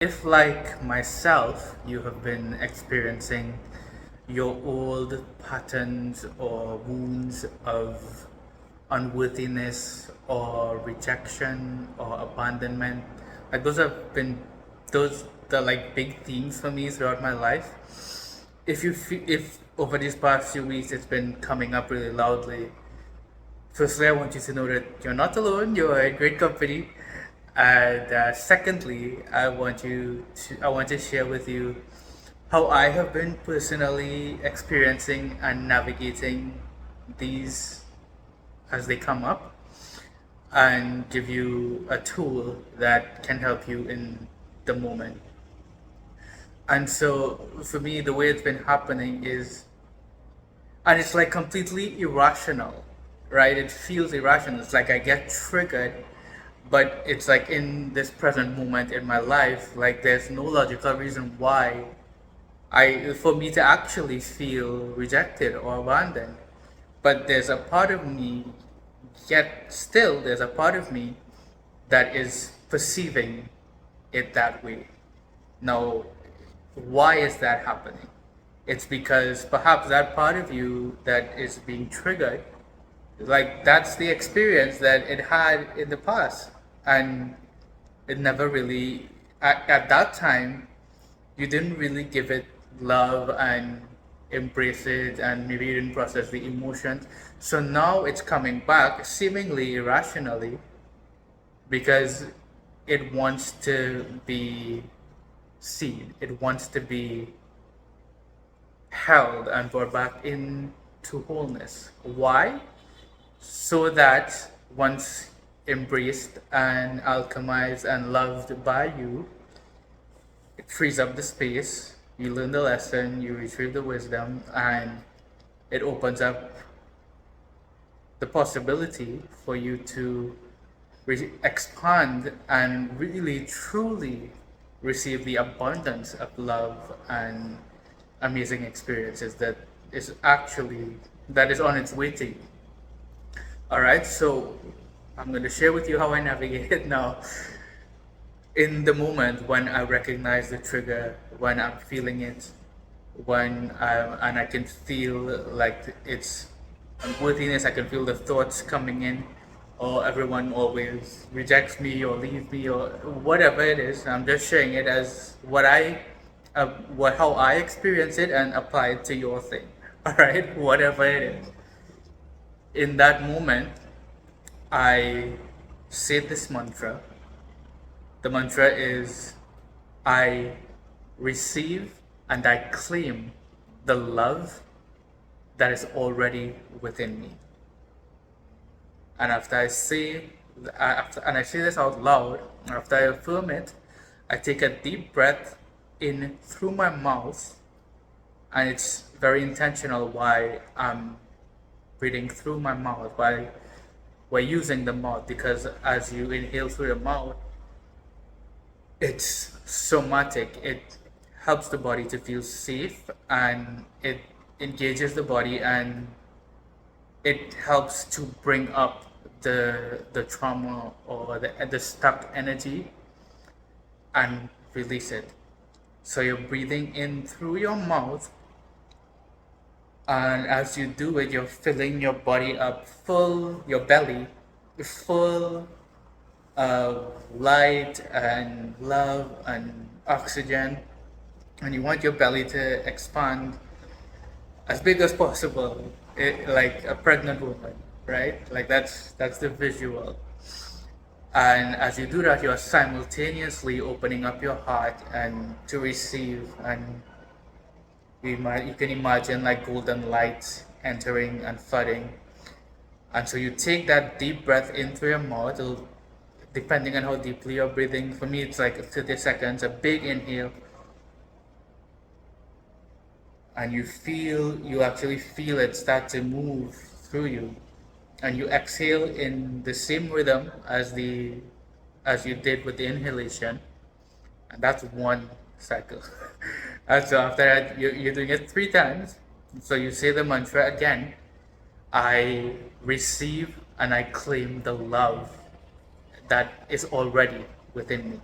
If, like myself, you have been experiencing your old patterns or wounds of unworthiness or rejection or abandonment, like those the like big themes for me throughout my life. If over these past few weeks it's been coming up really loudly, firstly, I want you to know that you're not alone. You're in great company. And secondly, I want to share with you how I have been personally experiencing and navigating these as they come up, and give you a tool that can help you in the moment. And so, for me, the way it's been happening is, and it's like completely irrational, right? It feels irrational. It's like I get triggered, but it's like in this present moment in my life, like there's no logical reason why for me to actually feel rejected or abandoned. But there's a part of me, yet still there's a part of me that is perceiving it that way. Now, why is that happening? It's because perhaps that part of you that is being triggered, like that's the experience that it had in the past. And it never really, at that time, you didn't really give it love and embrace it, and maybe you didn't process the emotions. So now it's coming back seemingly irrationally because it wants to be seen, it wants to be held and brought back into wholeness. Why? So that once embraced and alchemized and loved by you, it frees up the space, you learn the lesson, you retrieve the wisdom, and it opens up the possibility for you to expand and really truly receive the abundance of love and amazing experiences that is on its way to you. All right, so I'm going to share with you how I navigate it now. In the moment when I recognize the trigger, when I'm feeling it, and I can feel like it's unworthiness, I can feel the thoughts coming in, or everyone always rejects me or leaves me or whatever it is. I'm just sharing it as how I experience it and apply it to your thing. All right, whatever it is. In that moment, I say this mantra. The mantra is, I receive and I claim the love that is already within me. And I say this out loud, after I affirm it, I take a deep breath in through my mouth, and it's very intentional why I'm breathing through my mouth, why we're using the mouth, because as you inhale through the mouth, it's somatic. It helps the body to feel safe, and it engages the body, and it helps to bring up the trauma or the stuck energy and release it. So you're breathing in through your mouth, and as you do it, you're filling your body up full, your belly full of light and love and oxygen, and you want your belly to expand as big as possible, like a pregnant woman, right? Like that's the visual. And as you do that, you're simultaneously opening up your heart and to receive, and you can imagine like golden lights entering and flooding. And so you take that deep breath in through your mouth. Depending on how deeply you're breathing, for me it's like 30 seconds, a big inhale, and you actually feel it start to move through you, and you exhale in the same rhythm as you did with the inhalation, and that's one cycle. And so after that, you're doing it 3 times. So you say the mantra again, I receive and I claim the love that is already within me.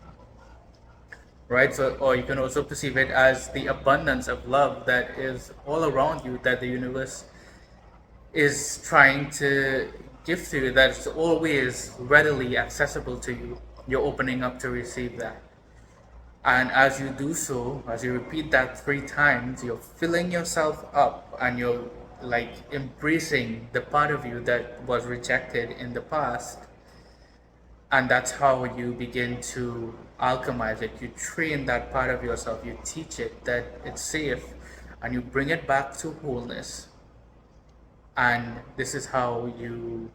right? So, or you can also perceive it as the abundance of love that is all around you, that the universe is trying to give to you, that's always readily accessible to you. You're opening up to receive that. And as you do so, as you repeat that 3 times, you're filling yourself up and you're like embracing the part of you that was rejected in the past. And that's how you begin to alchemize it. You train that part of yourself, you teach it that it's safe, and you bring it back to wholeness. And this is how you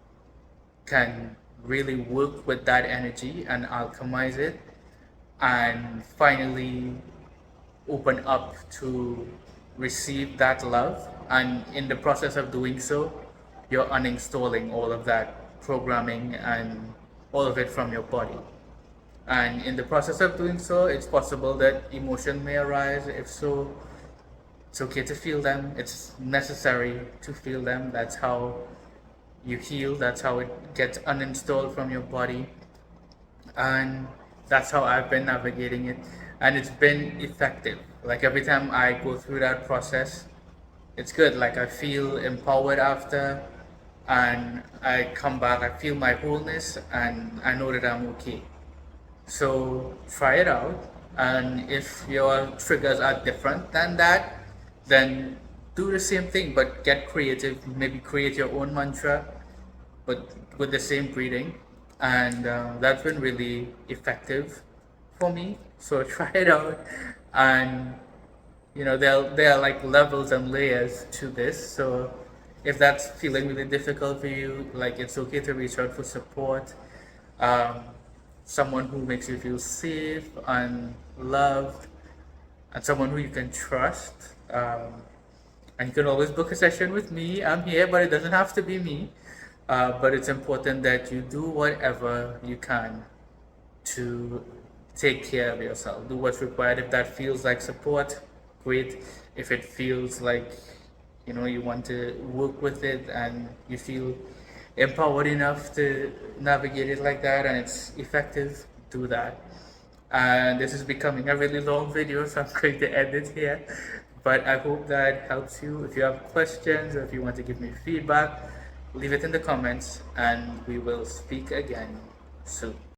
can really work with that energy and alchemize it, and finally open up to receive that love. And in the process of doing so, you're uninstalling all of that programming and all of it from your body. And in the process of doing so, it's possible that emotion may arise. If so, it's okay to feel them. It's necessary to feel them. That's how you heal. That's how it gets uninstalled from your body. And that's how I've been navigating it. And it's been effective. Like every time I go through that process, it's good. Like I feel empowered after, and I come back, I feel my wholeness, and I know that I'm okay. So try it out, and if your triggers are different than that, then do the same thing, but get creative. Maybe create your own mantra, but with the same breathing, and that's been really effective for me. So try it out, and there are like levels and layers to this. So if that's feeling really difficult for you, like it's okay to reach out for support. Um, Someone who makes you feel safe and loved, and someone who you can trust. And you can always book a session with me. I'm here, but it doesn't have to be me. But it's important that you do whatever you can to take care of yourself. Do what's required. If that feels like support, great. If it feels like you want to work with it and you feel empowered enough to navigate it like that and it's effective, do that. And this is becoming a really long video, so I'm going to end it here. But I hope that helps you. If you have questions or if you want to give me feedback, leave it in the comments and we will speak again soon.